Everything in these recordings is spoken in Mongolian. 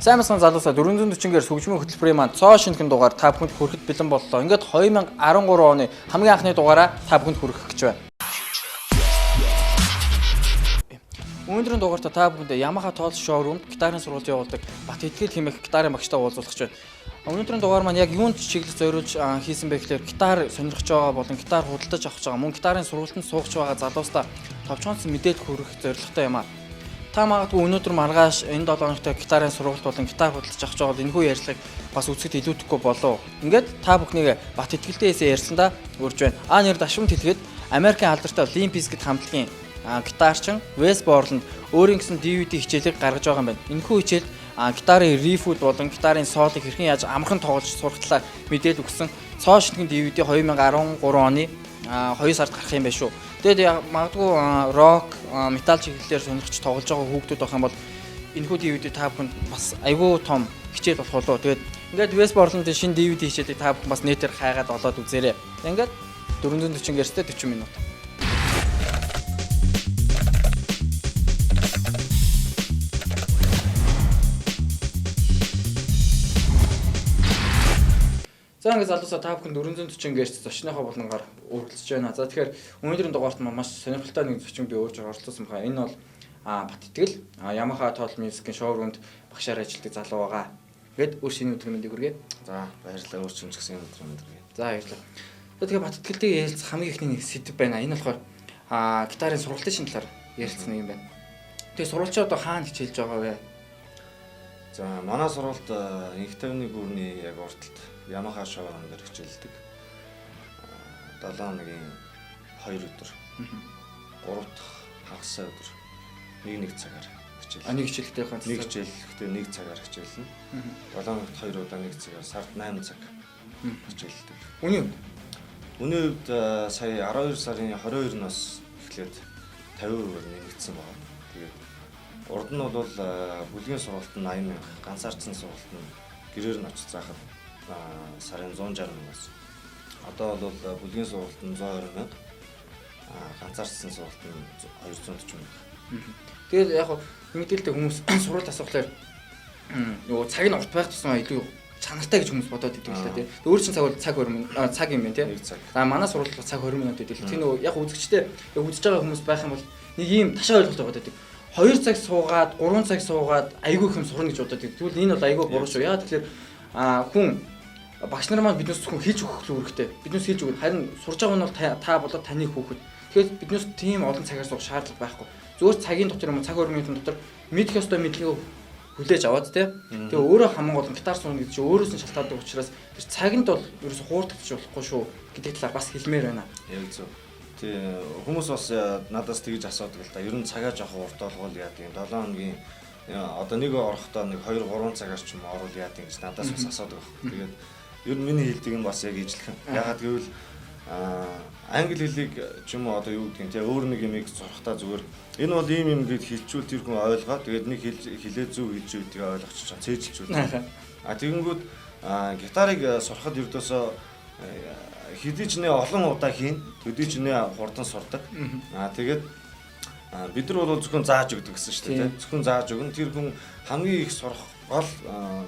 Сайн мэсэн залуусаа 440-гээр сүгжмийн хөтөлбөрийн маань цоо шинхэн дугаар та бүхэнд хүрэхэд бэлэн боллоо. Ингээд 2013 оны хамгийн анхны дугаараа та бүхэнд хүргэх гэж байна. Өнөөдрийн дугаартаа та бүхэнд Yamaha Tools Showroom гитарын сургалт явуулдаг Бат Итгэл хэмээх гитарын багштай уулзуулах гэж байна. Өнөөдрийн дугаар маань яг юунд чиглэж зориулж хийсэн бэ гэхээр гитар сонирхож байгаа болон гитар худалдаж авах гэж байгаа мөн гитарын сургалтанд суугч байгаа залуустаа товчхонц мэдээлэл хүргэх зорилготой юм аа. Та магадгүй өнөөдөр маргааш энэ 7 хоногт гитарын сургалт болон гитар худалдаж авах жагаад энэхүү ярилцлагыг бас үзэхэд илүүдэхгүй болов. Ингээд та бүхнийг Бат Итгэлтэйсээ ярьсандаа урьж байна. Нэр дашвамт хэлгээд Америкийн алдартай Limp Bizkit хамтлагийн гитарчин Wes Borland өөрийн гэсэн DVD хичээлийг гаргаж байгаа юм байна. Энэхүү хичээлд гитарын рифүүд болон гитарын солыг хэрхэн яаж амархан тоглож сурах талаар мэдээлэл өгсөн цоо шинхэн DVD 2013 оны 2 сард гарах юм байна шүү. Тэгээд магадгүй рок, метал чиглэлээр сонирхож тоглож байгаа хүүхдүүд байх юм бол энэхүү DVD та бүхэнд бас айгүй том хичээл болох болоо. Тэгээд ингээд Wes Borland-ийн шинэ DVD хичээлийг та бүхэн бас нэтээр хайгаад олоод үзээрэй. Ингээд 440 гэрстэй 40 минут. За ингээд залуусаа та бүхэн 440 гэрч зочныхоо болонгаар үргэлжлэж байна. За тэгэхээр өнөөдрийн дугаарт маш сонирхолтой нэг зочин би өөрөөр оролцуулсан байна. Энэ бол Бат Итгэл Yamaha Tools Music-ийн шоурумд багшаар ажилладаг залуу байгаа. Ингээд өөр шинэ өдрийн мэндийг хүргэе. За баярлалаа өөрчн ч гэсэн өдрийн мэнд хүргэе. За баярлалаа. Тэгэхээр Бат Итгэлтэй ярилцах хамгийн ихний нэг сэдв байна. Энэ болохоор гитарын сургалтын шинэ талаар ярилцсан юм байна. Тэгээ сурвалжаа одоо хаана хичээлж байгаа вэ? За манай сургалт инх тавны гүрний яг урталт Yamaha шоурум дээр хичээлдэг. 7 хоногийн 2 өдөр. 3 дахь хагас өдөр. Нэг цагаар хичээл. Нэг хичээлтэй ганц нэг хичээлэхдээ 1 цагаар хичээлнэ. 7 хоногт 2 удаа 1 цагаар сард 8 цаг хичээлдэг. Үүний хувьд сая 12 сарын 22-наас эхлээд 50% нэмэгдсэн байна. Тэгээд урд нь бол бүлгийн сургалт нь 80,000, ганцаардсан сургалт нь гэрээр нь очиж заахад сарын 160,000-аас. Одоо бол бүлгийн сургалт нь 120,000, ганцаардсан сургалт нь 240,000. Тэгээд яг мэдээлэлтэй хүмүүс сурвалж асуухлаар нөгөө цаг нь урт байх тусмаа илүү чанартай гэж хүмүүс бодоод идэв л дээ. Өөр чинь цаг бол цаг 20 минут цаг юм байна тийм. Манай сурвалж бол цаг 20 минут гэдэг. Тэр нөгөө яг үзэгчтэй үзэж байгаа хүмүүс байх юм бол нэг ийм ташаа ойлголт байгаа гэдэг. 2 цаг суугаад 3 цаг суугаад айгүй их юм сурна гэж бодоод идэв. Тэгвэл энэ бол айгүй буруу шүү. Яа тэгэхээр хүн багш нар маань биднээс зөвхөн хийж өгөх л үүрэгтэй. Биднээс хийж өгөх. Харин сурж байгаа нь бол та болоод таны хүүхэд. Тэгэхээр биднээс тийм олон цагаар суух шаардлага байхгүй. Зөвхөн цагийн дотор юм цаг 20 минутын дотор мэдэх ёстой мэдлэгийг хүлээж аваад тий. Тэгээ өөрөө хамгаан болон гитар сурна гэдэг чинь өөрөөс нь шалтгаалдаг учраас тэр цагт бол ерөөсө хуурдагч болохгүй шүү гэдэг талаар бас хэлмээр байна. Яг зөв. Тий хүмүүс бас надаас тэгж асуудаг л да. Ер нь цагаа жоох урт болгоол яа гэм 7 хоногийн одоо нэг орохдоо нэг 2 3 цагаар ч юм оруул яа гэж надаас бас асуудаг байна. Тэгээд ер нь миний хэлдэг нь бас яг ижлэх. Ягаад гэвэл англи хэлийг ч юм уу одоо юу гэдгийг тий өөр нэг юмыг сурахтаа зүгээр энэ бол ийм юм гэж хэлчүүл тэр хүн ойлгоод тэгээд нэг хэлээ зөв хэлж үйдгийг ойлгочих чам цээжилчүүл. Тэгэнгүүт гитарыг сурахад ердөөсөө хэдий ч нэ олон удаа хийн төдий ч нэ хурдан сурдаг. Тэгээд бид нар бол зөвхөн зааж өгдөг гэсэн шүү дээ тий. Зөвхөн зааж өгнө тэр хүн хамгийн их сурах гол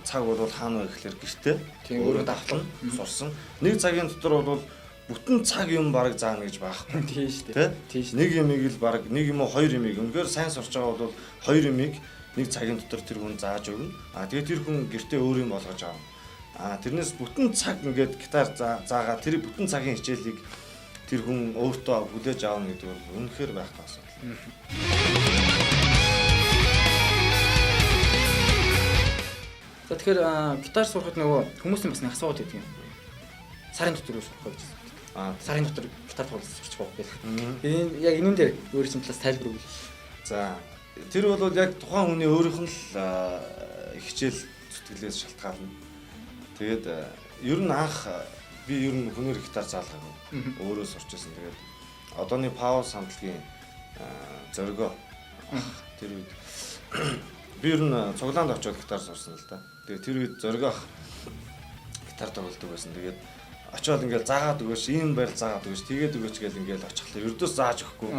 цаг бол хаана вэ гэхээр гэртээ өөрөө давтална сурсан. Нэг цагийн дотор бол бүтэн цаг юм бараг заана гэж байхгүй. Тийм шүү дээ. Тийм. Нэг юмыг л бараг нэг юм уу хоёр юмыг үнэхээр сайн сурч байгаа бол хоёр юмыг нэг цагийн дотор тэр хүн зааж өгнө. Тэгээд тэр хүн гэртээ өөр юм болгож авна. Тэрнээс бүтэн цаг ингээд гитар заагаа тэр бүтэн цагийн хичээлийг тэр хүн өөртөө хүлээж авна гэдэг бол үнэхээр байхгүй асуудал. За тэгэхээр гитар сурахад нөгөө хүмүүсийн бас нэг асуулт байдаг юм. Сарын дотор юу сурах вэ гэж. Сарын дотор гитар тоглож сурчих واخ гэх. Энэ яг энүүн дээр өөр чинь талаас тайлбар өгье. За тэр бол яг тухайн хүний өөрийнх нь л хичээл зүтгэлээс шалтгаална. Тэгээд ер нь анх би ер нь хүнээр гитар заалгаагүй. Өөрөө сурчсан. Тэгээд одооны Power хамтлагийн зоригоо тэр үед би ер нь цуглаанд очиод гитар сурсан л да. Тэгээд тэр үед зоригоо гитар тоглодог байсан. Тэгээд очиод ингээл заагаад өгөөш, ийм байр заагаад өгөөш, тэгээд өгөөч гэл ингээл очихлаа. Ердөөс зааж өгөхгүй.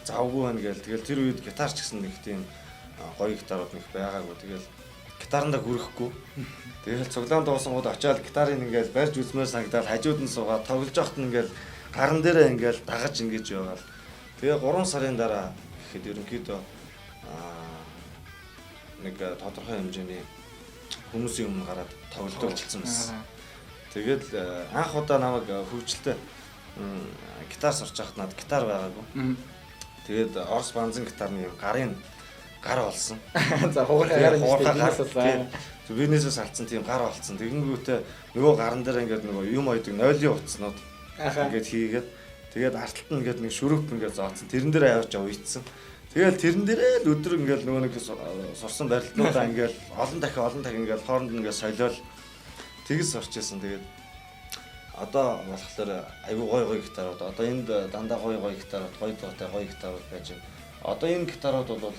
Завгүй байна гээл. Тэгэл тэр үед гитар ч гэсэн нэг тийм гоё гитарууд нэг байгаагүй. Тэгэл гитарандаа хүрэхгүй. Тэгэл цуглаан дуусангууд очиад гитарыг ингээл барьж үзмээр санагдаад хажууд нь суугаад тоглож байхад нь ингээл гаран дээрээ ингээл дагаж ингэж яваал. Тэгээ 3 сарын дараа гэхэд ерөнхийдөө нэг тодорхой хэмжээний хүмүүсийн өмнө гараад тоглолтоо болцсон байсан. Тэгээд анх удаа намайг хөгжилтэй гитар сурч байхад надад гитар байгаагүй. Тэгээд Орос банзан гитарны юм гар олсон. За хуурхай гар Венесээс алдсан тийм гар олцсон. Тэгэнгүүтээ нөгөө гаран дээр ингээд нөгөө юм ойдаг нойлын утаснууд ингээд хийгээд тэгээд арталт нь ингээд нэг шүрүүп ингээд зооцсон. Тэрэн дээр авч уйдсан. Тэгэл тэрэн дээрээ л өдөр ингээд нөгөө нэг сурсан барилтнуудаа ингээд олон дахин ингээд хооронд нь ингээд солиол тэгс сурч байсан. Тэгээд одоо болохоор айгүй гой гитарууд одоо энд дандаа гой гитарууд гоё гитарууд байж байна. Одоо энэ гитарууд бол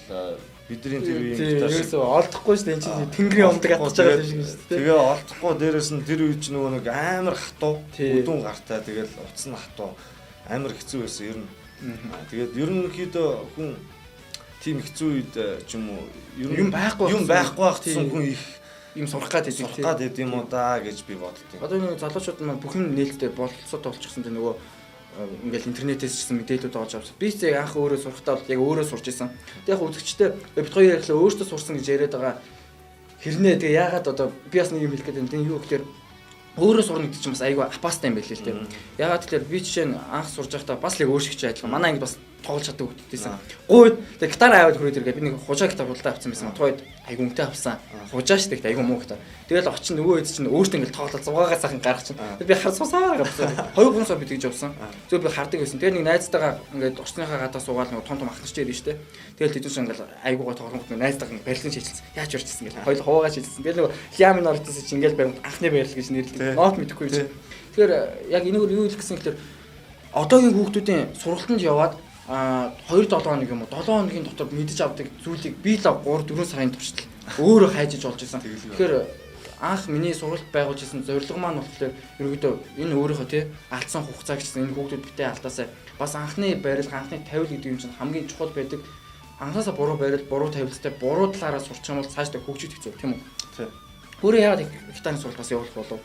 бидний тэр үеийн гитар шиг олдохгүй шүү дээ. Энд чинь тэнгэрийн умдаг атж байгаа юм шиг шүү дээ. Тэгээ олдохгүй дээрэс нь тэр үе чинь нөгөө нэг амар хатуу өдөн гартай тэгэл утас нь хатуу амар хэцүү байсан ер нь. Тэгээд ерөнхийдөө хүн тийм хэцүү үед ч юм уу юм байхгүй гэсэн хүн их юм сурах гэдэг юм уу да гэж би боддیں۔ Одоо нэг залуучууд маань бүхэн нээлттэй бололцоотой болчихсон дээ нөгөө ингээл интернетээс ч гэсэн мэдээлэлүүд олж авсан. Би ч анх өөрөө сурахтаа бол яг өөрөө сурч исэн. Тэг яг үзэгчтэй бит хоёр ярьхлаа өөртөө сурсан гэж яриад байгаа. Хэрнээ тэгээ яагаад одоо би бас нэг юм хэлэх гэдэг юм юу гэхээр өөрөө сурна гэдэг чинь бас айгүй апастай юм байл л дээ. Яагаад тэгэхээр би жишээ нь анх сурж байхдаа бас л яг өөр шиг ч адилхан. Манай ангид бас тоглож чаддаг хүүхдтэйсэн. Гуйд тэгээ гитар аваад хүрээд иргээ би нэг хужаа гитар худалдаа авсан байсан. Тойд айгүй үнэтэй авсан. Хужаа ш тэгт айгүй муу гитар. Тэгэл очин нөгөө хэд чинь өөртөө ингээл тоглоод зугаагаа сайхан гаргах чинь. Би харсуусаа гэсэн. 2-3 сар би тэгж явсан. Зөв би хардаг байсан. Тэгээ нэг найзтайгаа ингээд орчныхаа гадаа суугаад нэг том ах нарч ирж штэ. Тэгэл тэдүүс ингээл айгуугаа тоглонгот найзтайгаа ингээд барилгын шилжсэн. Яаж урьжсэн гэл. Хоёул хуваагаа шилжсэн. Тэгэл нөгөө хямын ордоос чинь ингээл баримт анхны барилга гэж нэрлэдэг. Нот мэдэхгүй юм. Тэгэхээр яг энийг юу хэлэх гэсэн гэхээр одоогийн хүүхдүүдийн сургалтанд яваад 2-7 хоног юм уу 7 хоногийн дотор мэдэж авдаг зүйлийг би л 3-4 сарын туршид өөрөө хайжиж олж исэн. Тэгэхээр анх миний сургалт байгуулж исэн зорилго маань болохоор ерөөдөө энэ өөрийнхөө тий алдсан хугацаа гэсэн энэ хүүхдүүд битээ алдаасаа бас анхны барилга анхны тавил гэдэг юм чинь хамгийн чухал байдаг. Анхаасаа буруу барил буруу тавилттай буруу талаараа сурч юм бол цаашдаа хөгжиж хэцүү тийм үү? Тий. Өөрөө яагаад гитарын сургалт бас явуулах болов?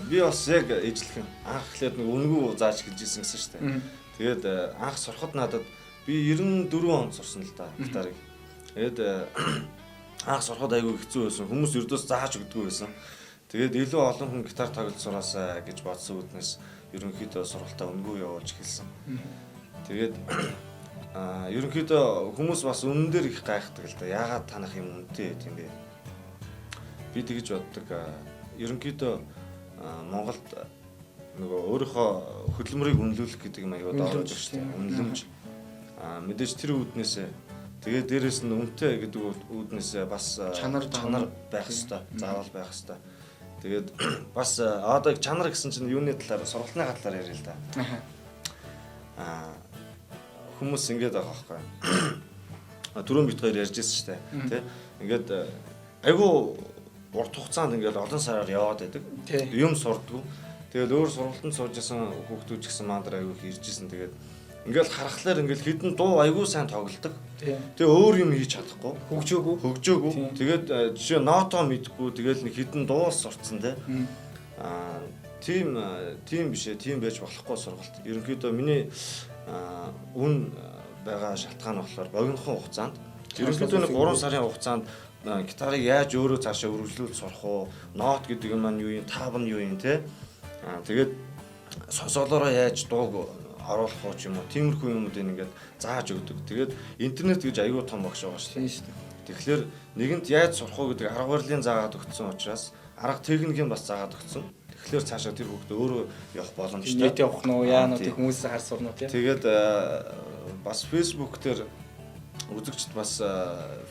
Би бас яг ижлэх анх эхлээд нэг үнгүй зааж гэлж ирсэн гэсэн шүү дээ. Тэгээд анх сурахад надад би 94 онд сурсан л да гитарыг. Тэгээд анх сурахад айгүй хэцүү байсан. Хүмүүс ердөөс зааж өгдөггүй байсан. Тэгээд илүү олон хүн гитар тоглож сураасаа гэж бодсон үднээс ерөнхийдөө сургалтаа үнгүй явуулж эхэлсэн. Тэгээд ерөнхийдөө хүмүүс бас үнэн дээр их гайхдаг л да. Яагаад танах юм үнэтэй гэм бэ? Би тэгж боддог. Ерөнхийдөө Монголд нөгөө өөрийнхөө хөдөлмөрийг үнэлүүлэх гэдэг юм аяа доор байна шүү дээ. Үнэлэмж. Мэдээж тэр үүднээсээ тэгээд дээрэс нь үнэтэй гэдэг үүднээсээ бас чанар байх хэрэгтэй. Заавал байх хэрэгтэй. Тэгээд бас одоо чанар гэсэн чинь юуны талаар сургалтын талаар яриа л да. Хүмүүс ингэж байгаа байхгүй. Түрүүн бит хоёр ярьжсэн шүү дээ. Тэ? Ингээд айгүй урт хугацаанд ингээд олон сараар яваад байдаг. Юм сурдгүү. Тэгээд өөр сургалтанд сууж исэн хүүхдүүд ч гэсэн мандар айгүй иржсэн. Тэгээд ингээд харахаар ингээд хідэн дуу айгүй сайн тоглодог. Тэгээ өөр юм хийж чадахгүй. Хөгжөөгүй. Тэгээд жишээ нотоо мэдгүй. Тэгээд нэг хідэн дуу сурцсан те. Тийм биш ээ. Тийм байж болохгүй сургалт. Ерөнхийдөө миний үн байгаа шалтгаан болохоор богинохон хугацаанд ерөнхийдөө нэг 3 сарын хугацаанд гитарыг яаж өөрөө цаашаа өргөжлүүлж сурах уу? Нот гэдэг юм маань юу юм? Тав нь юу юм те? Тэгээд солоороо яаж дууг оруулах уу ч юм уу? Тиймэрхүү юмнуудыг ингээд зааж өгдөг. Тэгээд интернет гэж аюул том багш байгаа шүү дээ. Тэгэхээр нэгэнт яаж сурах уу гэдэг арга барилын заагаад өгсөн учраас арга техникийг бас заагаад өгсөн. Тэгэхээр цаашаа тэр хүүхдээ өөрөө явах боломжтой. Нийт явах нь уу? Яа нь хүмүүсээс хар сурнуу те? Тэгээд бас Facebook дээр үзэгчд бас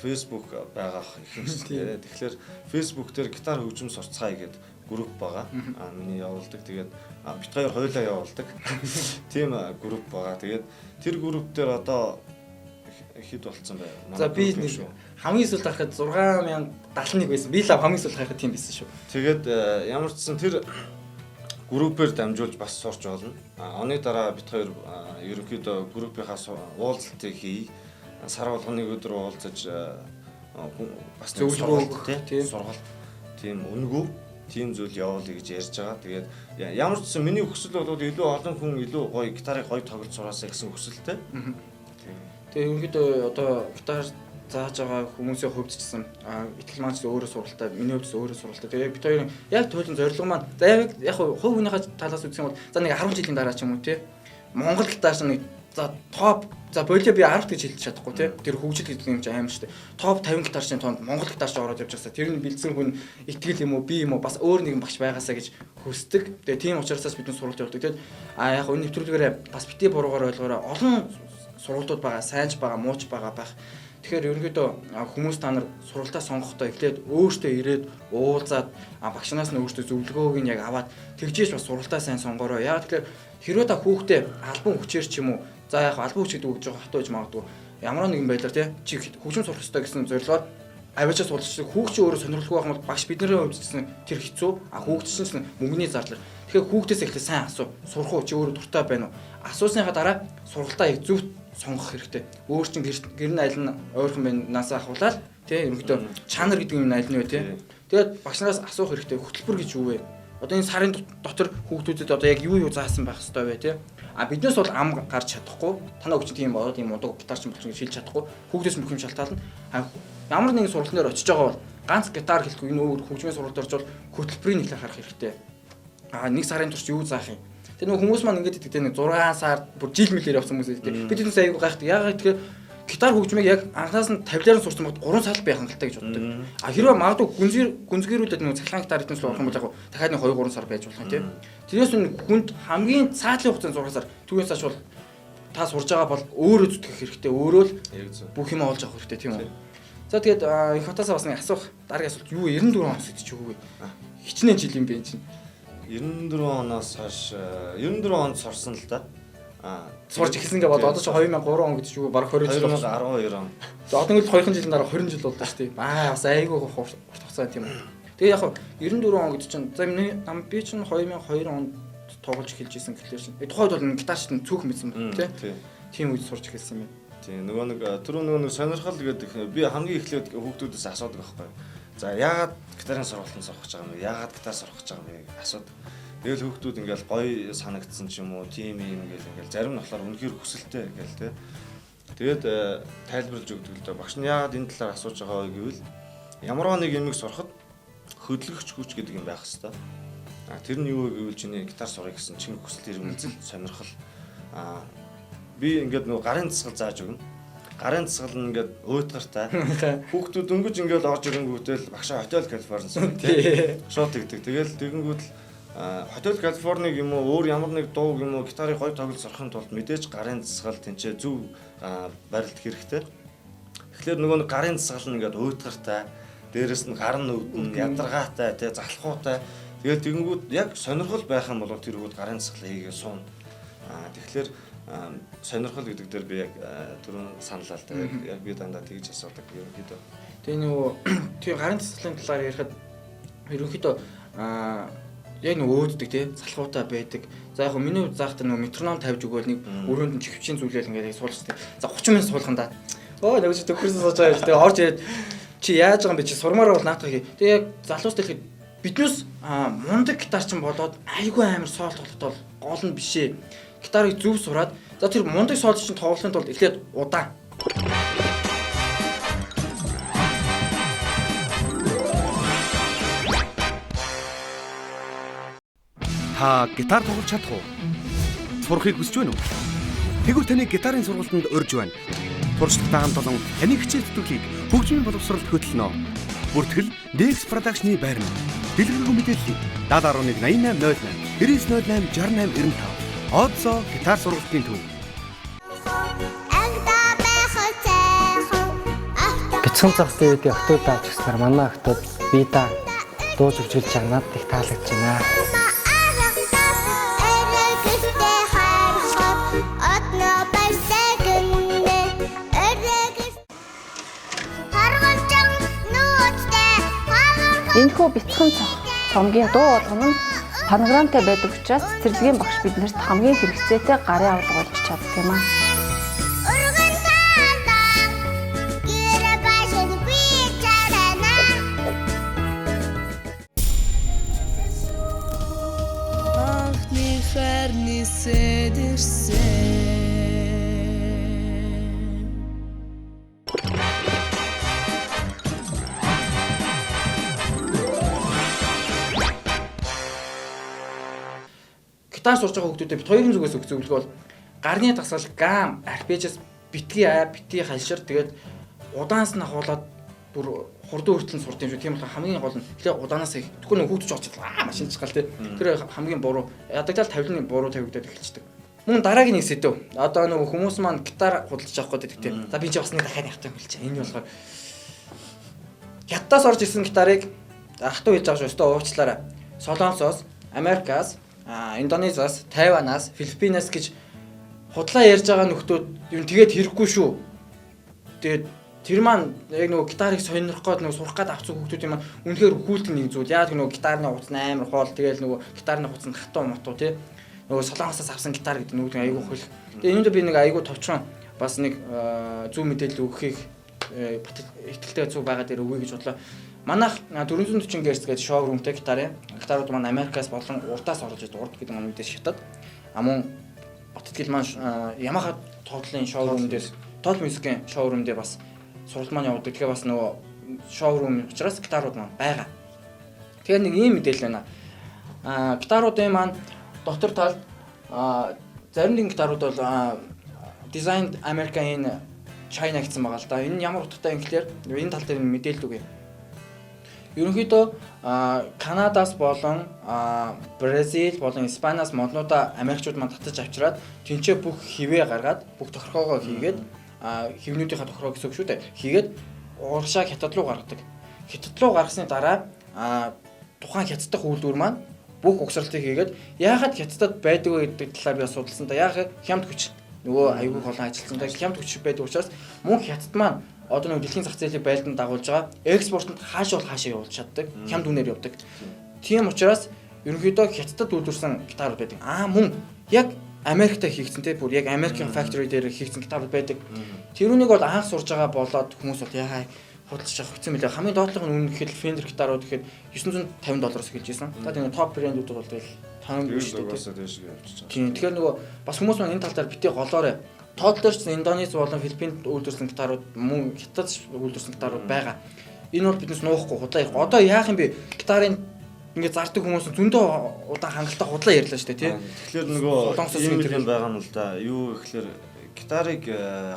Facebook байгаа их юм шүү дээ. Тэгэхээр Facebook дээр гитар хөгжим сурцгаая гэдэг групп байгаа. Миний явуулдаг. Тэгээд бит хоёр хойлоо явуулдаг. Тийм групп байгаа. Тэгээд тэр групп дээр одоо хэд болцсон бай. За би хамгийн сүүлд харахад 6071 байсан. Би л хамгийн сүүлд харахад тийм байсан шүү. Тэгээд ямар ч сан тэр группээр дамжуулж бас сурч болно. Оны дараа бит хоёр ерөнхийдөө группийнхаа уулзалтыг хий. Сар болгоныг өдөр уулзаж бас зөвлөгөө тийм сургалт тийм үнэгүй тийм зүйл явуулъя гэж ярьж байгаа. Тэгээд ямар ч гэсэн миний хүсэл бол илүү олон хүн илүү гоё гитарыг гоё тоглож сураасаа гэсэн хүсэлтэй. Тэгээ ерөнхийдөө одоо гитар зааж байгаа хүмүүсийн хувьд ч гэсэн итгэл маань ч өөрөө суралтай, миний хувьд ч өөрөө суралтай. Тэгээ бид хоёрын яг туйлын зорилго маань за яг хувь хүнийхээ талаас үзэх юм бол за нэг 10 жилийн дараа ч юм уу тий Монгол гитарч нэг за топ за болоо би 10 гэж хэлж чадахгүй тий тэр хөгжил гэдэг юм чи аим шүү дээ. Топ 50 гитарчийн тоонд Монгол гитарч ороод явж байгаасаа тэр нь бэлдсэн хүн итгэл юм уу би юм уу бас өөр нэгэн багш байгаасаа гэж хүсдэг. Тэгээ тийм учраас бид суралт явуулдаг. Тэгээд яг энэ нэвтрүүлгээрээ бас бити буруугаар ойлгоорой олон сургалтууд байгаа, сайнч байгаа, мууч байгаа байх. Тэгэхээр ерөнхийдөө хүмүүс та нар сургалтаа сонгохдоо эхлээд өөртөө ирээд уулзаад багш нараас нь өөртөө зөвлөгөөг нь яг аваад тэгжээж бас сургалтаа сайн сонгороо. Яг тэгэхээр хэрвээ та хүүхдээ албан хүчээр ч юм уу за яг албан хүч гэдэг үг жоохон хатуу гэж магадгүй ямар нэгэн байдлаар тий чи хөгжим сурах хэрэгтэй гэсэн зорилгоор аваачаа суулгачдаг хүүхд чи өөрөө сонирхолгүй байх юм бол багш бидний хувьд гэсэн тэр хэцүү хүүхд чинь мөнгөний зарлал. Тэгэхээр хүүхдээс эхлээ сайн асуу. Сурах уу чи өөрөө дуртай байна уу? Асуусныхаа дараа сургалтаа яг зөв сонгох хэрэгтэй. Өөр чин гэр нь айл нь ойрхон байнаас ахуулаад тий ерөнхийдөө чанар гэдэг юм айл нь вэ тий. Тэгээд багш нараас асуух хэрэгтэй. Хөтөлбөр гэж юу вэ? Одоо энэ сарын дотор хүүхдүүдэд одоо яг юу заасан байх ёстой вэ тий? Биднээс бол ам гарч чадахгүй. Танаа хүчин тийм болоод ийм мундаг гитарч болчихсон гэж хэлж чадахгүй. Хүүхдээс мөх юм шалтгаална. Ямар нэгэн сургалтын дээр очиж байгаа бол ганц гитар хэлэхгүй энэ өөр хөгжмийн сургалт орж бол хөтөлбөрийн нэлээд харах хэрэгтэй. Нэг сарын турш юу заах юм? Тэр нөгөө хүмүүс маань ингэж итгэдэг нэг 6 сар бүр жил мэлээр явсан хүмүүс идэг. Бид энэ аягүй гайхдаг. Яагаад тэгэхээр гитар хөгжмийг яг анхаас нь тавилаар нь сурсан бод 3 сар байх хангалттай гэж боддог. Хэрвээ магадгүй гүнзгийрүүлээд нөгөө цахилгаан гитар эднээс л орох юм бол яг дахиад нэг 2-3 сар байж болох юм тийм. Тэрээс нь хүнд хамгийн цаатлын хугацаанд 6 сар түүнээс хойш бол та сурж байгаа бол өөрөө зүтгэх хэрэгтэй. Өөрөө л бүх юм олж авах хэрэгтэй тийм үү. За тэгээд их хотоосаа бас нэг асуух дараагийн асуулт юу 94 оноос идэж юу вэ? Хичнээн жил юм бэ энэ чинь. 94 оноос хойш 94 онд сурсан л да. Сурч эхэлсэн гэж бодоод одоо ч 2003 он гэж юу бараг 20 жил болсон. 2012 он. За одоо нэг 2 жилийн дараа 20 жил боллоо шүү дээ. Бас айгүй урт хугацаа тийм үү. Тэгээ яг 94 он гэдэг чинь за би чинь 2002 онд тоглож эхэлж исэн гэхлээр чинь тухайд бол гитарч нь цөөх мэдсэн байна тий. Тийм үед сурч эхэлсэн юм. Тийм нөгөө нэг сонирхол гэдэг би хамгийн эхлээд хүүхдүүдээс асуудаг байхгүй. За яагаад гитарын сургалтанд сурах гэж байгаа юм бэ? Яагаад гитар сурах гэж байгаа юм бэ гэж асуудаг. Тэгэл хүүхдүүд ингээл гоё санагдсан ч юм уу, тийм юм ингээл зарим нь болохоор үнэхээр хүсэлтэй ингээл тий. Тэгээд тайлбарлаж өгдөг л доо. Багш нь яагаад энэ талаар асууж байгаа вэ гэвэл ямар нэг юмыг сурахад хөдөлгөгч хүч гэдэг юм байх хэвээр. Тэр нь юу вэ гэвэл чиний гитар сурах гэсэн чинь хүсэл эрмэлзэл сонирхол. Би ингээд нөгөө гарын засгал зааж өгнө. Гарын засгал нь ингээд уйтгартай. Хүүхдүүд өнгөж ингээд орж ирэнгүүтэл багшаа Хотел Калифорни тий. Шот гэдэг. Тэгэл тэгэнгүүт л Хотел Калифорник юм уу өөр ямар нэг дуу юм уу гитарыг гоё тоглож сурахын тулд мэдээж гарын засгал тэнцээ зөв барилдах хэрэгтэй. Тэгэхээр нөгөө нэг гарын засгал нь ингээд уйтгартай. Дээрээс нь гар нь өвдөн ядаргаатай тий залхуутай. Тэгэл тэгэнгүүт яг сонирхол байх юм бол тэр өгөөд гарын засгал хийгээ суун. Тэгэхээр сонирхол гэдэг дээр би яг түрүүн саналаа л да. Яг би дандаа тэгж асуудаг ерөнхийдөө. Тэгээ нөгөө тэр гарын засгалын талаар ярихад ерөнхийдөө яг нэг өөддөг тий залхуутай байдаг. За яг миний хувьд заахтаа нөгөө метроном тавьж өгөөл нэг өрөөнд нь чихвчийн зүйлэл ингээд суулчихдаг. За 30 минут суулганда. Нэг ч төгөрсөн сууж байгаа юм. Тэгээ орж ирээд чи яаж байгаа юм бэ чи сурмаар бол наатах хий. Тэгээ яг залуустай ихэд биднээс мундаг гитарчин болоод айгүй амар соол тоглоход бол гол нь бишээ. Гитарыг зөв сураад за тэр мундаг соолчин тоглохын тулд эхлээд удаан. Та гитар тоглож чадах уу? Сурахыг хүсэж байна уу? Тэгвэл таны гитарын сургалтанд урьж байна. Туршлагатай хамт олон таны хичээл зүтгэлийг хөгжмийн боловсролд хөтлөнө. Бүртгэл Dex Production-ы байрны. Дэлгэрэнгүй мэдээллийг 711 8808 9908 6895. Одсоо гитар сургалтын төв. Бяцхан цагтын үед октод дааж гиснээр манай октод би да дууж өгчүүлж байгаа надад их таалагдж байна. Энэхүү бяцхан цомгийн дуу болгоно нь фонограмтай байдаг учраас цэцэрлэгийн багш биднэрт хамгийн хэрэгцээтэй гарын авалга болж чаддаг юм аа. гитар сурж байгаа хүмүүстэй бит хоёрын зүгээс өгөх зөвлөгөө бол гарны дасгал гам, арпежис битгий хальшир тэгээд удаанаас нь ахуулаад бүр хурдан хүртэл сурд юм шүү. Тийм болохоор хамгийн гол нь тэгэхээр удаанаас их. Тэгвэл нөгөө хүүхдч очиж машин чигал тий. Тэр хамгийн буруу. Ядагтал тавилын буруу тавигдаад эхэлчихдэг. Мөн дараагийн нэг сэдв. Одоо нөгөө хүмүүс маань гитар худалдаж авах гэдэг тий. За би ч бас нэг дахиад явах юм хэлж байна. Энэ болохоор Хятадаас орж ирсэн гитарыг ах トゥ хэлж байгаа шүү. Өстө уучлаарай. Солонгосоос, Америкаас, Индонезиас, Тайванаас, Филиппинаас гэж худлаа ярьж байгаа нөхдүүд юм тэгээд хэрэггүй шүү. Тэгээд тэр маань яг нөгөө гитарыг сонирхох гээд нөгөө сурах гээд авцсан хүмүүсийн маань үнэхээр хүлдэг нэг зүйл. Яг нөгөө гитарны утас амар хоол тэгээд нөгөө гитарны утас нь хатуу матуу тий. Нөгөө солонгосоос авсан гитар гэдэг нөгөө айгүй хөл. Тэгээд энэнд би нэг айгүй товчхон бас нэг зөв мэдээлэл өгөхийг итгэлтэй зүг байгаа дээр өгье гэж бодлоо. Манайх 440 Hz гэдэг шоурумтай гитарууд маань Америкаас болон уртаас орж ирдэг. Урд гэдэг маань мэдээж Хятад. Мөн Баттгэл маань Yamaha тоглолын шоурум дээр Total Music-ийн шоурум дээр бас суралт маань явуулдаг. Тэгэхээр бас нөгөө шоурум учраас гитарууд маань байгаа. Тэгэхээр нэг ийм мэдээлэл байна. Гитаруудын маань дотор талд зарим нэг гитарууд бол Designed America in China гэсэн байгаа л да. Энэ ямар утгатай юм гэхээр энэ тал дээр мэдээлэл өгье. Ерөнхийдөө Канадаас болон Бразил болон Испаниас моднуудаа Америкчууд маань татаж авчираад тэнцээ бүх хивээ гаргаад бүх тохиргоогоо хийгээд хивнүүдийнхаа тохиргоо гэсэн үг шүү дээ. Хийгээд урагшааг Хятад руу гаргадаг. Хятад руу гаргасны дараа тухайн хятаддах үйлдвэр маань бүх угсралтыг хийгээд яагаад Хятадд байдаг вэ гэдэг талаар би судалсан да. Яагаад хямд хүч нөгөө аюулгүй холон ажилласан да. Хямд хүч байдаг учраас мөн Хятад маань одоо нэг дэлхийн зах зээлийн байлдаанд дагуулж байгаа экспортод хаашаа явуулж чаддаг, хямд үнээр явдаг. Тийм учраас ерөнхийдөө Хятадд үйлдвэрсэн гитарууд байдаг. Мөн яг Америкт хийгдсэн те бүр яг American factory дээр хийгдсэн гитарууд байдаг. Тэрүүнийг бол анх сурж байгаа болоод хүмүүс бол яхаа худалдаж авах гэсэн мэлээ. Хамгийн доотлого нь үнэхээр Fender гитарууд гэхэд $950 хэлж ирсэн. За тийм топ брэндүүд бол тэгэл 50 биш дээ. Тийм тэгэхээр нөгөө бас хүмүүс маань энэ тал дээр битээ голоорой. Тодлорч Индонез болон Филиппинд үйлдвэрсэн гитарууд мөн Хятад үйлдвэрсэн гитарууд байгаа. Энэ бол биднес нуухгүй худлаа ярих. Одоо яах юм бэ? Гитарын ингээд зардаг хүмүүс зөндөө удаан хангалттай худлаа ярьлаа шүү дээ тий. Тэгэхээр нөгөө ийм юм байгаа юм л да. Юу гэхээр гитарыг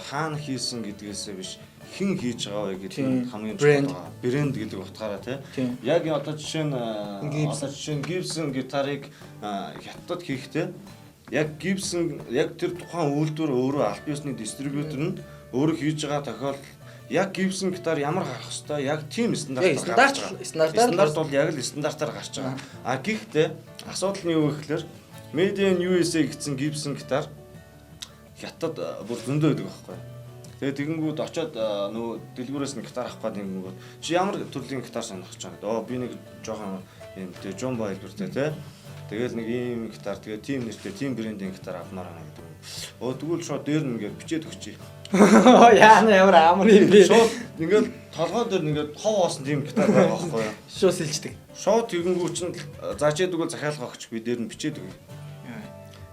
хаана хийсэн гэдгээсээ биш хэн хийж байгаа вэ гэдэг хамгийн чухал байгаа. Брэнд гэдэг утгаараа тий. Яг одоо жишээ нь Gibson гитарыг Хятадд хийхдээ яг Gibson яг тэр тухайн үйлдвэр өөрөө аль биесний дистрибьютор нь өөрөө хийж байгаа тохиолдолд яг Gibson гитар ямар гарах хэвээр яг тийм стандарт бол яг л стандартаар гарч байгаа. Гэхдээ асуудал нь юу гэхээр Made in USA гэсэн Gibson гитар Хятад бүр зөндөө байдаг байхгүй. Тэгээ тэгэнгүүт очиод нөгөө дэлгүүрээс нь гитар авах гэдэг юм бол чи ямар төрлийн гитар сонирхож байгаа гэдэг. Би нэг жоохон юм тэгээ Jumbo хэлбэртэй тий. Тэгэл нэг ийм гитар тэгээ тим нэртэй тим брендийн гитар авмаар байна гэдэг. Тэгвэл шууд дээр нь ингээд бичээд өгчий. Яана ямар амар юм бэ? Шууд ингээд толгой дээр ингээд хов оосон тим гитар байгаа байхгүй юу? Шууд сэлждэг. Шууд тэгэнгүүт чинь заачаад өгвөл захиалга өгч би дээр нь бичээд өгье.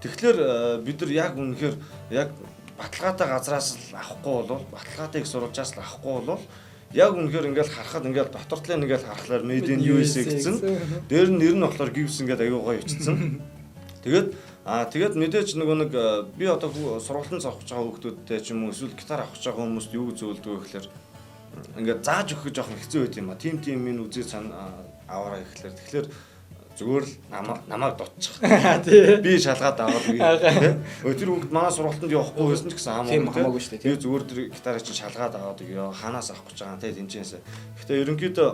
Тэгэхээр бид нар яг үнэхээр яг баталгаатай газраас л авахгүй болвол баталгаатай их сурвалжаас л авахгүй болвол яг үнэхээр ингээл харахад ингээл дотор талын ингээл харахаар Made in USA гэсэн. Дээр нь нэр нь болохоор Gibson гэдэг аюу гоё ичсэн. Тэгээд мэдээч нөгөө нэг би одоо сургалтын цавч байгаа хүүхдүүдтэй ч юм уу эсвэл гитар авах гэж байгаа хүмүүст юу зөвлөдөг вэ гэхээр ингээд зааж өгөх жоохон хэцүү байт юм а. Тим минь үзээ аваараа гэхлээр тэгэхээр зүгээр л намайг дутчих. Би шалгаад аваад үгүй. Тэр хүүхд манай сургалтанд явахгүй байсан ч гэсэн хамаагүй шүү дээ. Би зүгээр тэр гитарыг чинь шалгаад аваад өгөө. Ханаас авах гэж байгаа те тэнцэнээс. Гэхдээ ерөнхийдөө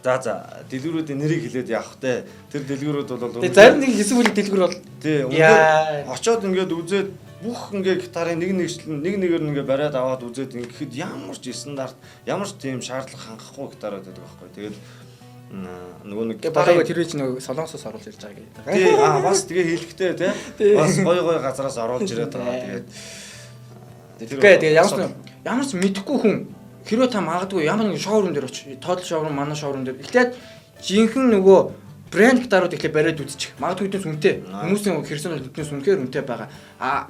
за дэлгүүрүүдийн нэрийг хэлээд явах те. Тэр дэлгүүрүүд бол зарим нэг хэсэг үйл дэлгүүр бол тий очоод ингээд үзээд бүх ингээд гитарын нэгээр нь ингээд бариад аваад үзээд ингээд ямар ч стандарт ямар ч тийм шаардлага хангахгүй гитарууд байдаг байхгүй. Тэгээд нөгөө нэг гитарыг тэр үеч нэг солонгосоос оруулж ирж байгаа гэдэг. Тий бас тэгээ хэлэхтэй тий бас гой газараас оруулж ирээд байгаа. Тэгээд ямар ч мэдэхгүй хүн хэрвээ та магадгүй ямар нэг шоурум дээр очиж тоотл шоурум манай шоурум дээр эхлээд жинхэнэ нөгөө брэнд гитарууд эхлээд бариад үзчих. Магадгүй хэдэн сүнтэй хүмүүсийн хэрсэн бол хэдэн сүнхээр үнэтэй байгаа.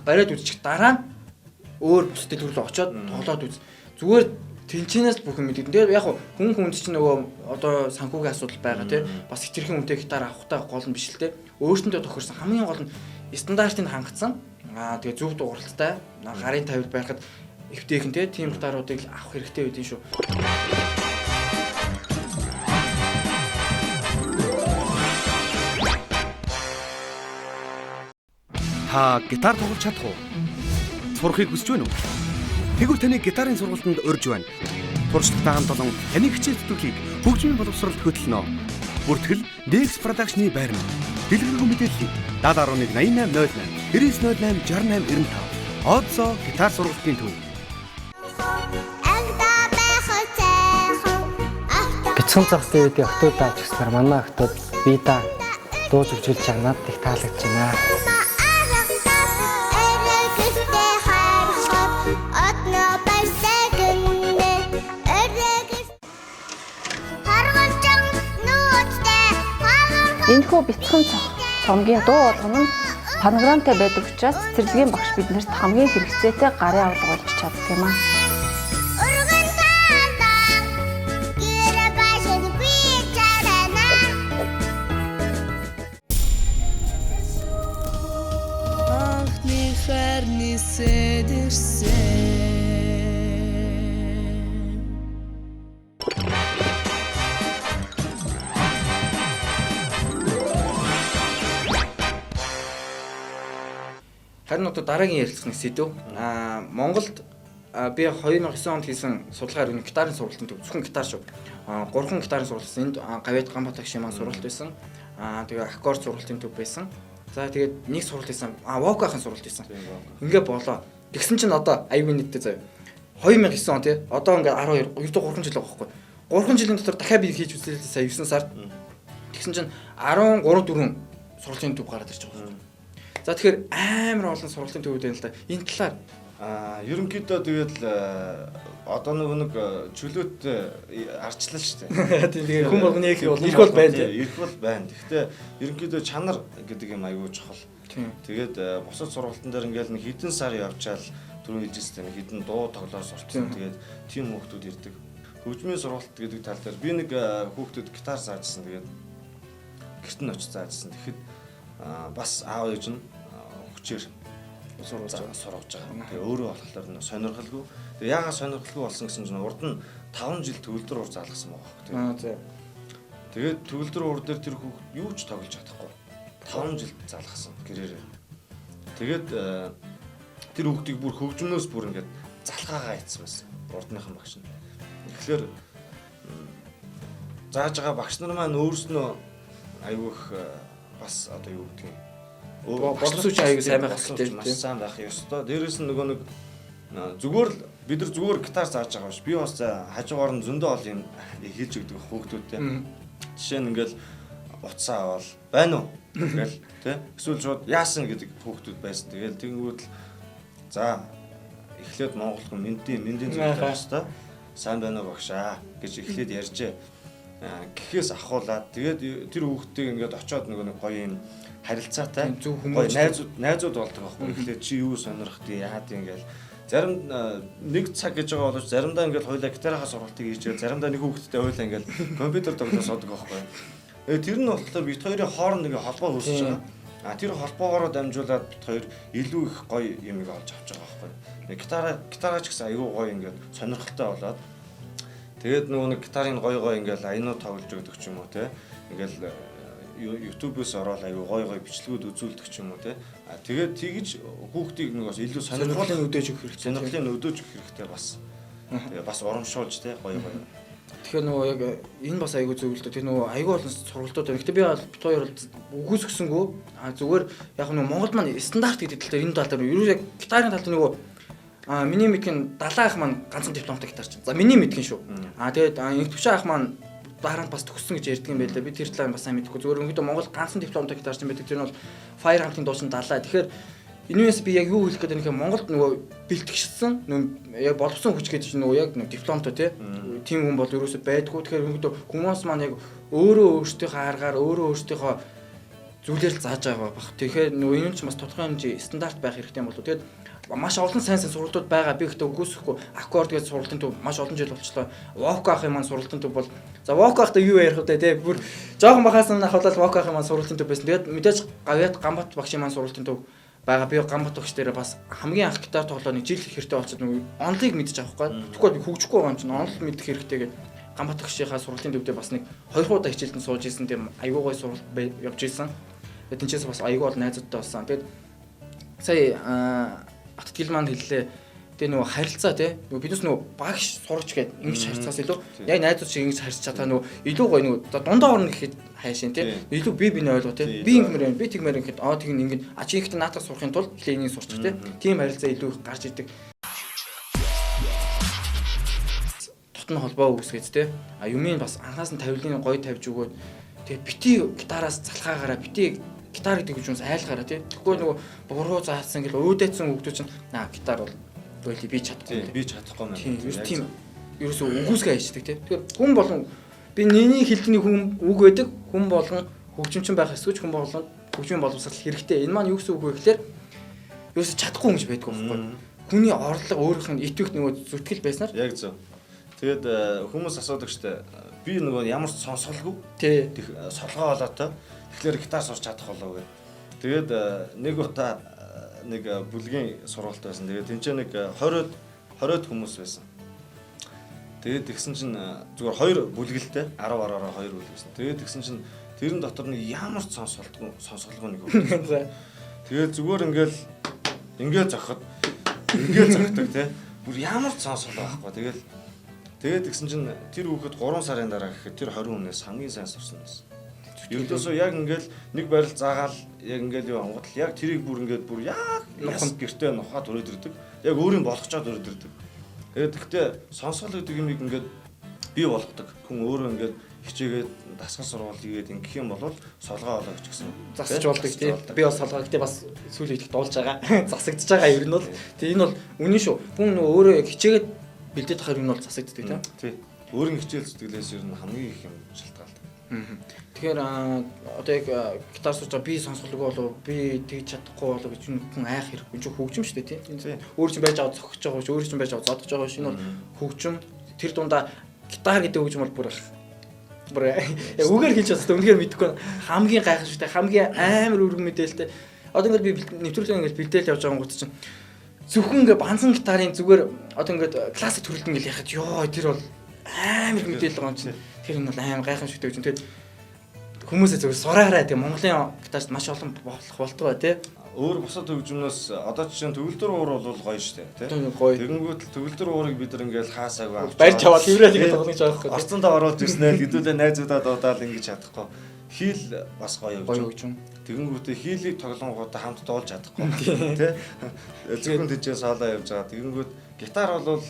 Бариад үзчих дараа нь өөр бус дэлгүүр рүү очиод тоглоод үз. Зүгээр тэнчэнээс бүх юм мэддэг. Тэгээд яг хүн хүнд чинь нөгөө одоо санхүүгийн асуудал байгаа тий. Бас хитрхэн үнэтэй гитар авахтай гол нь биш л тий. Өөрсөндөө тохирсон хамгийн гол нь стандартыг хангацсан. Тэгээ зөв дууралттай гарын тавилт байхад эвтэйхэн тийм гитаруудыг л авах хэрэгтэй байдэн шүү. Та гитар тоглож чадах уу? Сурахыг хүсэж байна уу? Тэгвэл таны гитарын сургалтанд урьж байна. Туршлагатай хамт олон таны хичээл зүтгэлийг хөгжмийн боловсролд хөтлөнө. Бүртгэл Dex Production-ы байрны. Дэлгэрэнгүй мэдээллийг 7011 8808 9908 6895. Одсоо гитар сургалтын төв. Бяцхан цагтын үед охтууд авч гиснээр манай охтууд бие дууж хөгжүүлж байгаа надад их таалагдж байна. Энэхүү бяцхан цомгийн дуу болгоно нь фонограмтай байдаг учраас цэцэрлэгийн багш биднэрт хамгийн хэрэгцээтэй гарын авалга болж чаддаг юм аа. Харин одоо дараагийн ярилцсан сэдв. Монголд би 2009 онд хийсэн судалгаар үнэ гитарын сургалтын төв зөвхөн гитар шүү. 3 гитарын сургалт энд Гавьяд Ганбатаг шимэн сургалт байсан. Тэгээ аккорд сургалтын төв байсан. За тэгээд нэг сургалт хийсэн. Вокахын сургалт хийсэн. Ингээ болоо. Тэгсэн чинь одоо аюу нийтдээ заяа. 2009 он тий. Одоо ингээ 12 3 жил байгаа байхгүй. 3 жилийн дотор дахиад би хийж үзлээ сая 9 сард. Тэгсэн чинь 13 4 сургалтын төв гараад ирж байгаа юм. За тэгэхээр амар олон сургалтын төвүүд байна л да. Энэ талаар ерөнхийдөө тэгэл одоо нэг чөлөөт арчлал шүү дээ. Тэгээ хүн болгоны их бол байна тийм. Их бол байна. Гэхдээ ерөнхийдөө чанар гэдэг юм аюул чухал. Тэгээд бусад сургалтын дээр ингээл нэг хэдэн сар явчаал түрүү хэлжсэн хэдэн дуу тоглоор сурцсан. Тэгээд тийм хүүхдүүд ирдэг. Хөгжмийн сургалт гэдэг тал дээр би нэг хүүхдүүд гитар заажсан. Тэгээд гэрт нь очиж заажсан. Тэгэхэд бас аав ээж нь хүчээр сургуулж байгаа. Тэгээ өөрөө болохоор нэг сонирхолгүй. Тэгээ яагаад сонирхолгүй болсон гэсэн чинь урд нь 5 жил төгөлдөр уур заалгасан байгаа байхгүй. Тэгээд төгөлдөр уур дээр тэр хүүхд юу ч тоглож чадахгүй. 5 жил заалгасан гэрээрээ. Тэгээд тэр хүүхдийг бүр хөгжмнөөс бүр ингээд залхаагаа ийцсэн байсан. Урдныхан багш нь. Тэгэхээр зааж байгаа багш нар маань өөрснөө айгүйх бас одоо юу гэдэг юм. Боловсруучи аягүй сайн байх хэрэгтэй. Маш сайн байх ёстой. Дээрээс нь нөгөө нэг зүгээр л бид нар зүгээр гитар зааж байгаа биш. Би бас хажуугаар нь зөндөө ол юм хийж өгдөг хүүхдүүдтэй. Жишээ нь ингээл утсаа аваад байна уу тэгэл тий. Эсвэл шууд яасан гэдэг хүүхдүүд байсан. Тэгэл тэгэнгүүт л за эхлээд монгол хүн мэндийн зүйл байх ёстой. Сайн байна уу багшаа гэж эхлээд ярьжээ. Гэхээс ахуулаад тэгээд тэр хүүхдийг ингээд очиод нөгөө нэг гоё юм харилцаатай зөв хүмүүс найзууд болдог байхгүй. Эхлээд чи юу сонирхдаг яад юм гээл зарим нэг цаг гэж байгаа боловч заримдаа ингээд хоёулаа гитарынхаа сургалтыг хийжээ. Заримдаа нэг хүүхдтэй хоёулаа ингээд компьютер тоглож суудаг байхгүй. Тэр нь болохоор бит хоёрын хооронд нэг холбоо үүсэж байгаа. Тэр холбоогоор дамжуулаад бит хоёр илүү их гоё юмыг олж авч байгаа байхгүй. Гитараач гэсэн аюу гоё ингээд сонирхолтой болоод тэгээд нөгөө нэг гитарын гоё ингээл аянууд тоглож өгдөг ч юм уу те. Ингээл YouTube-ээс ороод аюу гоё бичлэгүүд үзүүлдэг ч юм уу те. Тэгээд тэгж хүүхдийг нэг бас илүү сонирхолтой өдөөж өгөх хэрэгтэй. Сонирхлын өдөөж өгөх хэрэгтэй бас. Тэгээ бас урамшуулж те гоё. Тэгэхээр нөгөө яг энэ бас аюу зөв л дээ. Тэр нөгөө аюу олон сургалтууд байна. Гэтэ би бит хоёр үгүйсгсэнгүү. Зүгээр яг нөгөө Монголд маань стандарт гэдэг тал дээр энэ тал дээр ерөө яг гитарын тал дээр нөгөө миний мэдхийн 70 ах маань ганцхан дипломтой гитарч. За миний мэдхийн шүү. Тэгээд энэ 40 ах маань дараанд бас төгссөн гэж ярьдаг юм байлаа. Би тэр талаар бас сайн мэдэхгүй. Зөвхөн өнгөдөө Монгол ганцхан дипломтой гитарч юм байдаг. Тэр нь бол Fire хамтын дуучин 70. Тэгэхээр энэс би яг юу хэлэх гээд байна гэхээр Монголд нөгөө бэлтгэжсэн нөгөө яг боловсон хүч гэдэг чинь нөгөө яг нөгөө дипломтой тийм хүн бол ерөөсөй байдгүй. Тэгэхээр өнгөдөө хүмүүс маань яг өөрөө өөрсдийнхөө аргаар өөрөө өөрсдийнхөө зүйлээр л зааж байгаа баг. Тэгэхээр нөгөө энэ ч бас тодорхой хэмжээ стандарт байх хэрэгтэй юм болов. Тэгээд маш олон сайн сургалтууд байгаа. Би гэхдээ үгүйсэхгүй аккорд гэж сургалтын төв маш олон жил болчлоо. Вок ах юм маань сургалтын төв бол за вок ахтай юу ярих вэ те бүр жоохон бахаас нь ахвал вок ах юм маань сургалтын төв байсан. Тэгээд мэдээж гавьяат Гамбат багшийн маань сургалтын төв байгаа. Би Гамбат багш дээр бас хамгийн анх гитар тоглоо нэг жил хэрэгтэй болчиход нэг онлыг мэдчих авахгүй. Тэгвэл би хөгжихгүй байгаа юм чинь онл мэдэх хэрэгтэй гэдэг Гамбат багшийнхаа сургалтын төвдөө бас нэг 2 удаа хичээлдэн сууж исэн тийм аягүй гой сургалт явж исэн. Тэгээд тэнцээс бас аягүй бол найзуудтай болсон. Тэгээд сая Баттгэл маань хэллээ. Тэгээ нөгөө харилцаа тий. Нөгөө биднес нөгөө багш сурч гээд ингэж харьцаас илүү яг найзууд шиг ингэж харьцаж чадаа нөгөө илүү гоё нөгөө дундаа орно гэхэд хайшин тий. Илүү би биний ойлгоо тий. Би ингэмэр байна. Би тэгмэр гэхэд тэг ингэ чи ихтэй наатаа сурахын тулд эхлээ энийг сурчих тий. Тийм харилцаа илүү их гарч идэг. Тотны холбоо үүсгэж тий. Юмыг бас анхаас нь тавилын гоё тавьж өгөөд тэгээ бити гитараас залхаагаараа бити гитар гэдэг юм айлгаараа тий. Тэгэхгүй нөгөө буруу заасан гэл өөдөөцсөн хөгтөө чинь гитар бол болий би чадахгүй. Би чадахгүй мэн. Тийм. Ерөөсөө үгүйсгээ хийдэг тий. Тэгэхээр хүн болгон би нэний хэлтний хүн үг байдаг. Хүн болгон хөгжимчин байх эсвэл хүн болгон хөгжим боловсрал хэрэгтэй. Энэ маань юу гэсэн үг вэ гэхээр ерөөсөө чадахгүй юм шиг байдаг байхгүй. Хүний орлого өөрийнх нь итвэх нөгөө зүтгэл байснаар яг зөв. Тэгээд хүмүүс асуудаг штэ. Би нөгөө ямар ч сонсголгүй тий. Солгоо болоотой. Тэгэхээр гитар сурч чадах болов гэ. Тэгээд нэг удаа нэг бүлгийн сургалт байсан. Тэгээд тэнцээ нэг 20-д хүмүүс байсан. Тэгээд тэгсэн чинь зүгээр 2 бүлгэлтэй 10-10-аар 2 бүлгэсэн. Тэгээд тэгсэн чинь тэрэн дотор нэг ямар ч сонсголгүй нэг хөлтэй. Тэгээд зүгээр ингээл зохиход зохидог те. Бүр ямар ч сонсголоо байхгүй. Тэгээд тэгсэн чинь тэр хүүхэд 3 сарын дараа гэхэд тэр 20 хүнээс хамгийн сайн сурсан байсан. Ердөөсөө яг ингээл нэг барил заагаал яг ингээл юу ангууд яг тэрийг бүр яг нуханд гэртээ нухаад өрөөд ирдэг. Яг өөрийн болгочоод өрөөд ирдэг. Тэгээд тэгтээ сонсгол гэдэг юм ингээд бий болгодог. Хүн өөрөө ингээд хичээгээд дасгал сургууль хийгээд ингэх юм бол солгоо олоо гэж гисэн. Засаж болдог тий. Би бас солгоо гэтээ бас сүүлийн үед дуулж байгаа. Засагдж байгаа ер нь бол тий энэ бол үнэн шүү. Хүн өөрөө хичээгээд бэлдээд тахаар юм бол засагддаг тий. Өөрийн хичээл зүтгэлээс ер нь хамгийн их юм шалтгаалдаг. Тэгэхээр одоо яг гитар сууж би сонсголгүй болов би тэгж чадахгүй болов гэж хүн айх хэрэггүй ч хөгжим шүү дээ тий. Өөр чинь байж аваад зохиж байгаа ш, өөр чинь байж аваад зодож байгаа ш. Энэ бол хөгжим. Тэр дундаа гитар гэдэг хөгжим бол бүр яг үгээр хэлж чадсан үнэхээр мэдэхгүй хамгийн гайхалтай хамгийн амар өргөн мэдээлэлтэй. Одоо ингээд би нэвтрүүлгээ ингээд бэлдээл явж байгаа гот чинь зөвхөн ингээд бансан гитарын зүгээр одоо ингээд классик төрөлд ингээд яхад ёо тэр бол амар мэдээлэл байгаа юм чинь. Тэр энэ бол амар гайхамшигтай гэж. Тэгээд хүмүүсээ зөвхөн сураарай тийм Монголын гитарт маш олон болох болтгоо тий. Өөр бусад хөгжмнөөс одоо жишээ нь төгөлдөр уур бол гоё штэ тий. Тэгэнгүүт төгөлдөр уурыг бид нар ингээл хаасаагүй авч барьж аваад тэрээ тэгээд тоглож байгаа байхгүй. Орцондоо оруулж ирснээр хэдүүлээ найзуудаа дуудаал ингэж чадахгүй. Хийл бас гоё хөгжим. Тэгэнгүүтээ хийлийг тоглонгуудаа хамт дуулж чадахгүй тий. Зөвхөн тийчээ соолоо явж байгаа. Тэгэнгүүт гитар бол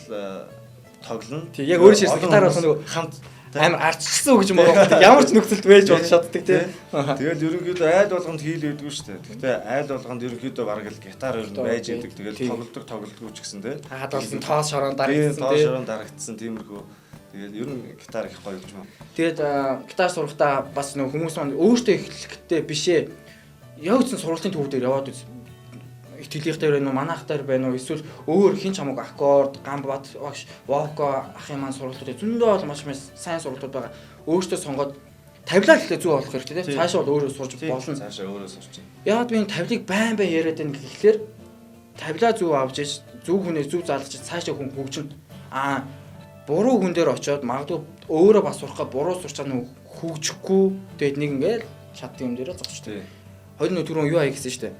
тоглоно. Тий яг өөр шийдсэн гитар бол нэг хамт амар арччихсан үг юм байна. Ямар ч нөхцөлд байж болж чаддаг тий. Тэгэл ерөнхийдөө айл болгонд хийл өгдөг шүү дээ. Гэхдээ айл болгонд ерөнхийдөө бараг л гитар ер нь байж идэг. Тэгэл тоглолтгүй ч гэсэн тий. Хаад болсон тоос шороон дарагдсан тий. Тоос шороон дарагдсан тиймэрхүү. Тэгэл ер нь гитар их гоё юм. Тэгээд гитар сурахдаа бас нэг хүмүүс маань өөртөө эхлэхтэй бишээ. Явагдсан сургалтын төв дээр яваад итгэлийнхтэй байна уу, манайхтай байна уу, эсвэл өөр хин ч хамаагүй аккорд, Гамбат багш, воко ахын маань сургалтууд зөндөө бол маш сайн сургалтууд байгаа. Өөртөө сонгоод тавилаа гэхлээр зүг болох хэрэгтэй тийм. Цаашаа бол өөрөө сурч болно. Цаашаа өөрөө сурч. Яагаад би энэ тавилыг байн яриад байна гэхлээр тавилаа зүг авч иж, зүг хүнээ зүг заалж цаашаа хүн хөгжин. Буруу хүн дээр очиод магадгүй өөрөө бас сурахаа буруу сурчаа нүг хөгжихгүй тэгээд нэг ингээл шат юм дээр зогсчтой. Хоёр нэг түрүүн юу аяа гэсэн штэ.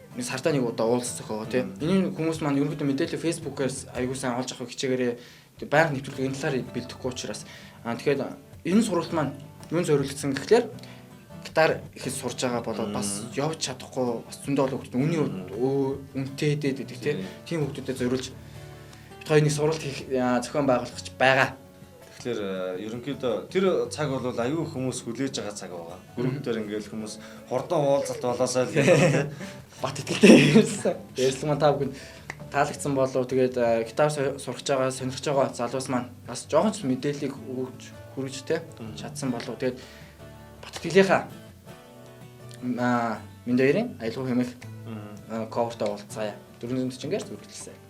Нэг сартаа нэг удаа уулзсахоо тий. Энийг хүмүүс маань ерөнхийдөө мэдээлэл фэйсбүүкээс аягүй сайн олж авах хичээгээрээ байнга нэвтрүүлэг энэ талаар бэлдэхгүй учраас тэгэхээр энэ сургалт маань юун зориулагдсан гэхлээр гитар ихэд сурж байгаа болоод бас явж чадахгүй бас зөндөө олон хүмүүс үний үнэтэй гэдэг тий. Тийм хүмүүстэд зориулж хоёрын сургалт хийх зохион байгуулагч байгаа. Тэгэхээр ерөнхийдөө тэр цаг бол аюу хүмүүс хүлээж байгаа цаг байгаа. Групп дээр ингээл хүмүүс хурдан уулзалт болоосаа л тийм бат итгэлтэй ярьсан. Ярьсан маань та бүхэн таалагдсан болов тэгээд гитар сурах байгаа, сонирхож байгаа залуус маань бас жоохон ч мэдээллийг өгч хүргэж те чадсан болов. Тэгээд бат итгэлийнхаа минь дээрийн аялал хэмээх ковертай уулзцаая. 440-гээр хүргэлцээ.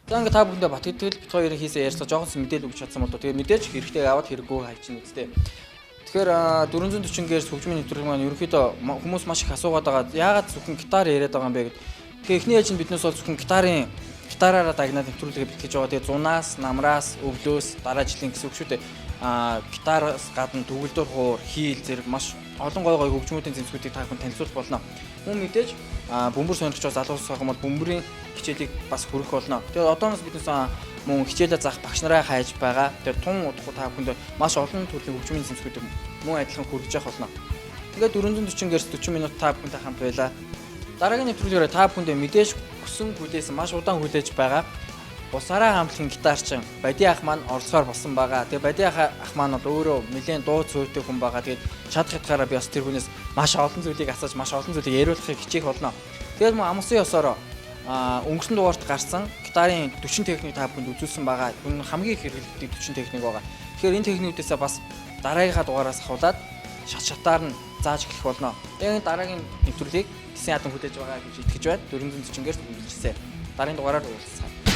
За ингээ та бүхэндээ бат итгэл бит хоёрын хийсэн ярьцлага жоохон мэдээлэл өгч чадсан бол тэгээ мэдээж хэрэгтэй аваад хэрэггүй хайчин үстэй. Тэгэхээр 440 гэрс хөгжмийн нэвтрүүлэг маань ерөнхийдөө хүмүүс маш их асуугаад байгаа. Яагаад зөвхөн гитар яриад байгаа юм бэ гэд. Тэгээ эхний ээлжинд биднээс бол зөвхөн гитараараа дагнаад нэвтрүүлгээ бэлтгэж байгаа. Тэгээ зунаас, намраас, өвлөөс дараа жилийн гэсэн үг шүү дээ. Гитараас гадна төгөлдөр хуур, хийл зэрэг маш олон гой хөгжмүүдийн зэмсгүүдийг та бүхэн танилцуулах болно. Мөн мэдээж бөмбөр сонирхч залуус байгаа бол бөмбөрийн хичээлийг бас хүргэх болно. Тэгээд одооноос биднээс мөн хичээлээ заах багш нараа хайж байгаа. Тэгээд тун удахгүй та бүхэнд маш олон төрлийн хөгжмийн зэмсгүүдийг мөн адилхан хүргэж явах болно. Тэгээд 440 гэрс 40 минут та бүхэнтэй хамт байлаа. Дараагийн нэвтрүүлгээр та бүхэндээ мэдээж хүссэн хүлээсэн маш удаан хүлээж байгаа Усараа хамтлагийн гитарчин Бади ах маань оролцохоор болсон байгаа. Тэгээ Бади ах маань бол өөрөө нэлээд дуу цөөтэй хүн байгаа. Тэгээд чадах хятгаараа би бас тэр хүнээс маш олон зүйлийг асууж, маш олон зүйлийг яриулахыг хичээх болно. Тэгээд мөн амсын ёсоор өнгөрсөн дугаарт гарсан гитарын 40 техник та бүхэнд үзүүлсэн байгаа. Энэ хамгийн их хэрэглэдэг 40 техник байгаа. Тэгэхээр энэ техникүүдээсээ бас дараагийнхаа дугаараас хавуулаад шатаар нь зааж эхлэх болно. Тэгээд дараагийн нэвтрүүлгийг 9 ядан хүлээж байгаа гэж итгэж байна. 440 гэрс үргэлжлэсэй. Дараагийн дугаараар уулзцгаая.